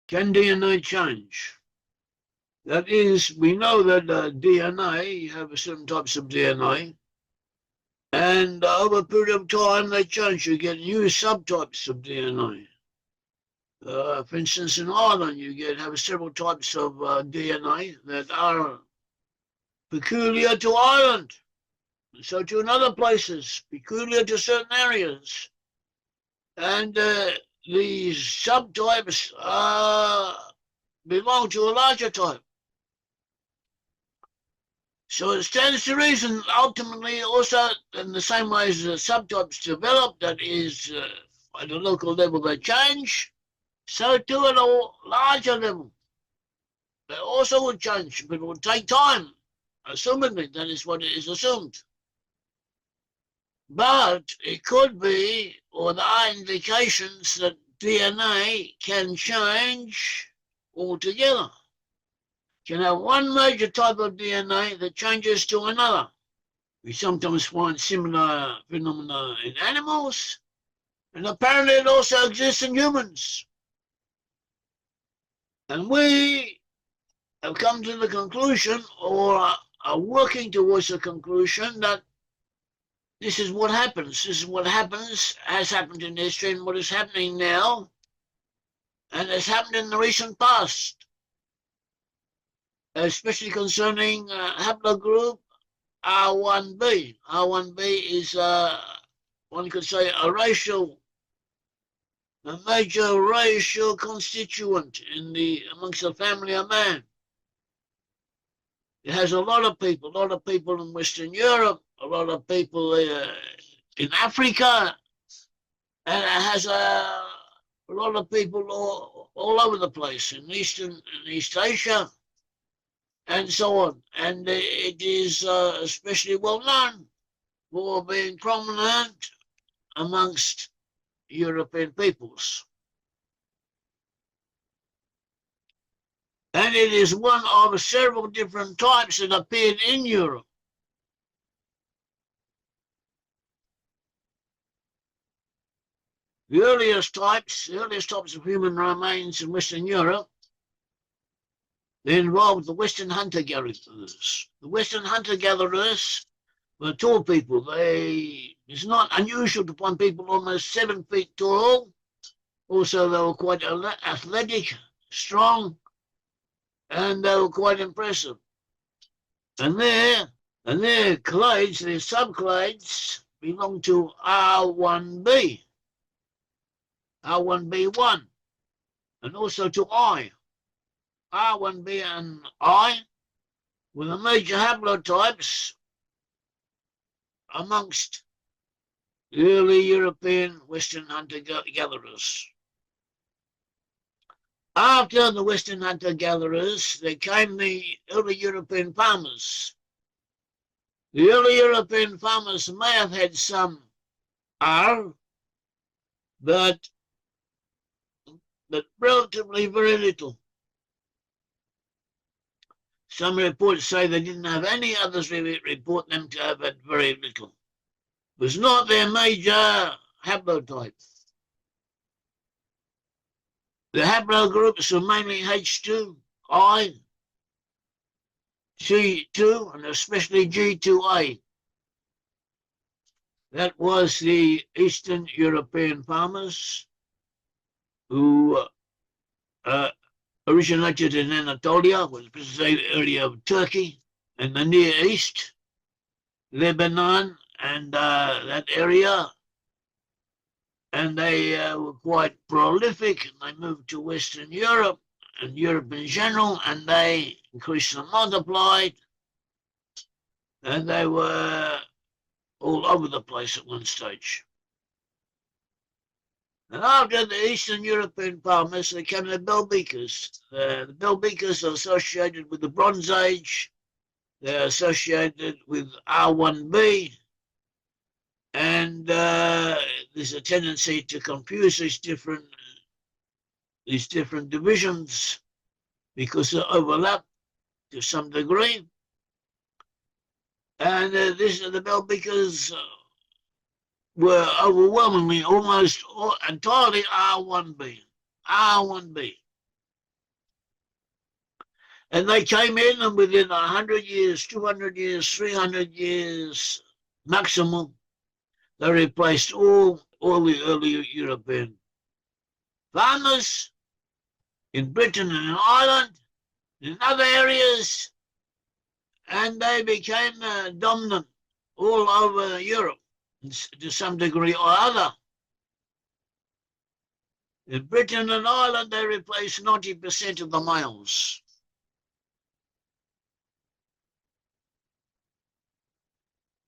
Can DNA change? That is, we know that DNA, you have certain types of DNA, and over a period of time they change. You get new subtypes of DNA. For instance, in Ireland, have several types of DNA that are peculiar to Ireland. So to in other places, peculiar to certain areas. And these subtypes belong to a larger type. So it stands to reason, ultimately, also in the same way as the subtypes develop, that is, at a local level they change, so too at a larger level. They also will change, but it will take time, assumedly, that is what is assumed. But it could be, or there are indications that DNA can change altogether. Can have one major type of DNA that changes to another. We sometimes find similar phenomena in animals, and apparently it also exists in humans. And we have come to the conclusion, or are working towards the conclusion, that this is what happens. This is what happens, has happened in history, and what is happening now, and has happened in the recent past, especially concerning haplogroup R1b. R1b is, one could say, a major racial constituent amongst the family of man. It has a lot of people in Western Europe, a lot of people in Africa, and it has a lot of people all over the place in East Asia, and so on. And it is especially well known for being prominent amongst European peoples. And it is one of several different types that appeared in Europe. The earliest types of human remains in Western Europe, they involved the Western hunter-gatherers. The Western hunter-gatherers were tall people. It's not unusual to find people almost 7 feet tall. Also, they were quite athletic, strong, and they were quite impressive. And their clades, their subclades, belong to R1b, R1b1, and also to I. R1b and I were the major haplotypes amongst the early European Western hunter-gatherers. After the Western hunter-gatherers, there came the early European farmers. The early European farmers may have had some R, but relatively very little. Some reports say they didn't have any, others report them to have had very little. It was not their major haplotype. The haplogroups were mainly H2, I, G2, and especially G2A. That was the Eastern European farmers who originated in Anatolia, was the area of Turkey, and the Near East, Lebanon, and that area. And they were quite prolific, and they moved to Western Europe and Europe in general, and they increased and multiplied, and they were all over the place at one stage. And after the Eastern European farmers, there came the Bell-Beakers. The Bell-Beakers are associated with the Bronze Age. They're associated with R1b. And there's a tendency to confuse these different divisions because they overlap to some degree. And the Bell-Beakers were overwhelmingly, almost entirely R1b. And they came in, and within 100 years, 200 years, 300 years maximum, they replaced all the early European farmers in Britain and in Ireland, in other areas, and they became dominant all over Europe to some degree or other. In Britain and Ireland, they replaced 90% of the males.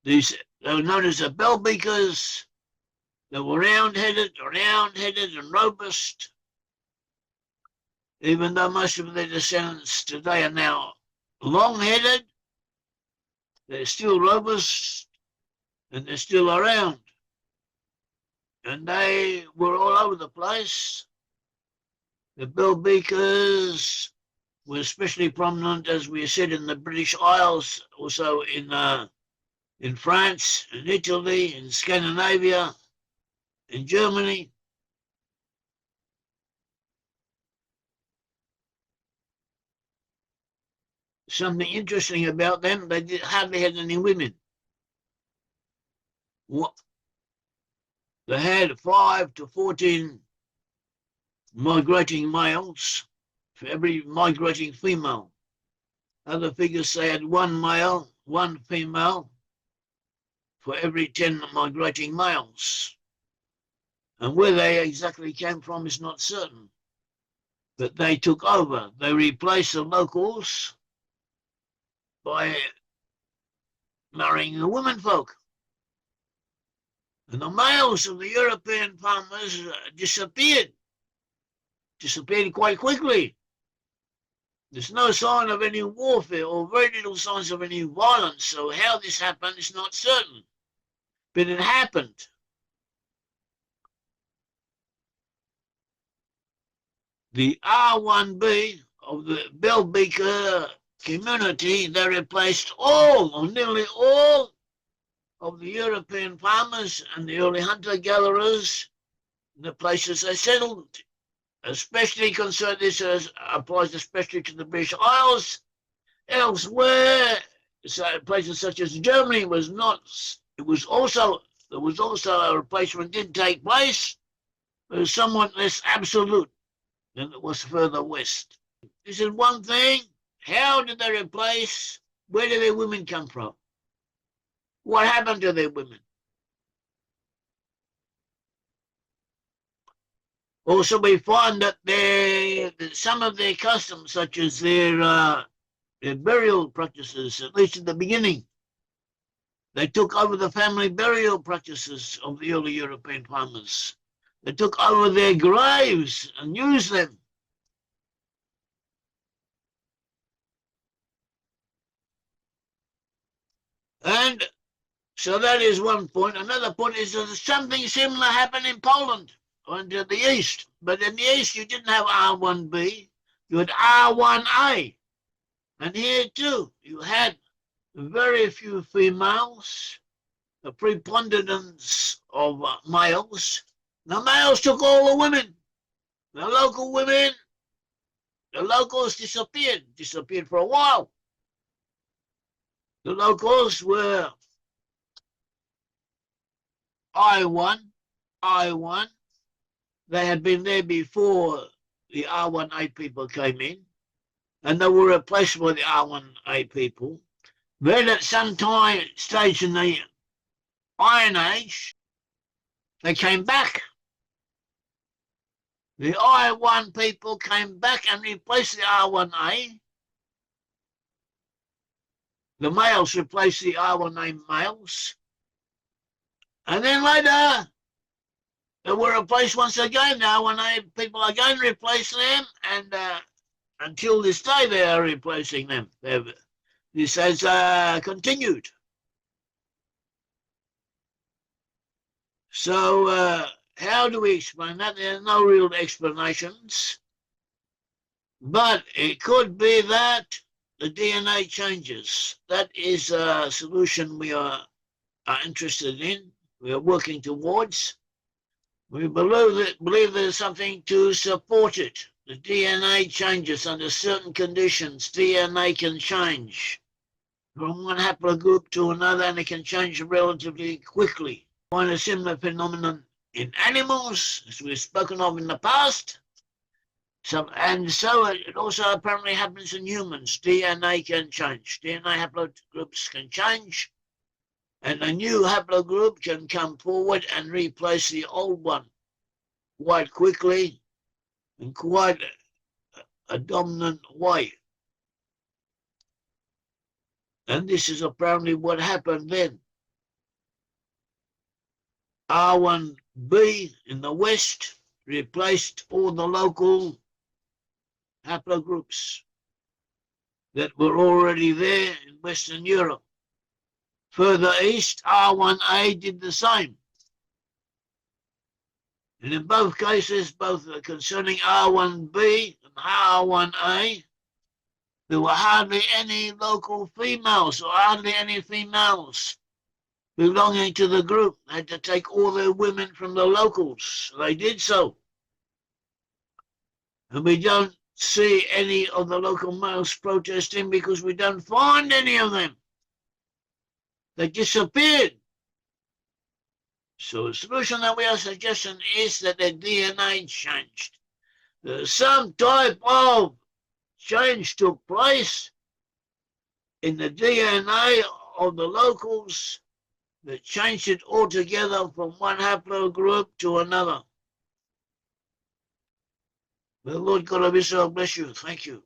These, they were known as the Bell-Beakers. They were round-headed and robust, even though most of their descendants today are now long-headed. They're still robust, and they're still around. And they were all over the place. The Bell-Beakers were especially prominent, as we said, in the British Isles, also in France, in Italy, in Scandinavia, in Germany. Something interesting about them, they hardly had any women. They had 5 to 14 migrating males for every migrating female. Other figures say had 1 male, 1 female for every 10 migrating males. And where they exactly came from is not certain. But they took over. They replaced the locals by marrying the women folk. And the males of the European farmers disappeared quite quickly. There's no sign of any warfare or very little signs of any violence, so how this happened is not certain. But it happened. The R1B of the Bell-Beaker community, they replaced all, or nearly all, of the European farmers and the early hunter-gatherers in the places they settled. Especially concerned, this applies especially to the British Isles. Elsewhere, places such as Germany was not. There was also a replacement did take place, but it was somewhat less absolute than it was further west. This is one thing. How did they replace? Where did their women come from? What happened to their women? Also, we find that some of their customs, such as their burial practices, at least at the beginning, they took over the family burial practices of the early European farmers. They took over their graves and used them. And so that is one point. Another point is that something similar happened in Poland and to the east. But in the east, you didn't have R1B. You had R1A. And here, too, you had very few females, a preponderance of males. The males took all the women. The local women, the locals disappeared for a while. The locals were I1. They had been there before the R1A people came in, and they were replaced by the R1A people. Then at some stage in the Iron Age, they came back. The I1 people came back and replaced the R1A. The males replaced the R1A males. And then later, they were replaced once again. The R1A people again replaced them, and until this day they are replacing them. This has continued. So how do we explain that? There are no real explanations. But it could be that the DNA changes. That is a solution we are interested in. We are working towards. We believe there's something to support it. the DNA changes under certain conditions. DNA can change from one haplogroup to another, and it can change relatively quickly. Find a similar phenomenon in animals, as we've spoken of in the past. So it also apparently happens in humans. DNA can change. DNA haplogroups can change, and a new haplogroup can come forward and replace the old one quite quickly in quite a dominant way. And this is apparently what happened then. R1b in the West replaced all the local haplogroups that were already there in Western Europe. Further east, R1a did the same. And in both cases, both concerning R1b and R1a, there were hardly any local females, or hardly any females belonging to the group. They had to take all their women from the locals. They did so. And we don't see any of the local males protesting because we don't find any of them. They disappeared. So the solution that we are suggesting is that their DNA changed. Some type of change took place in the DNA of the locals that changed it altogether from one haplogroup to another. The Lord God of Israel bless you. Thank you.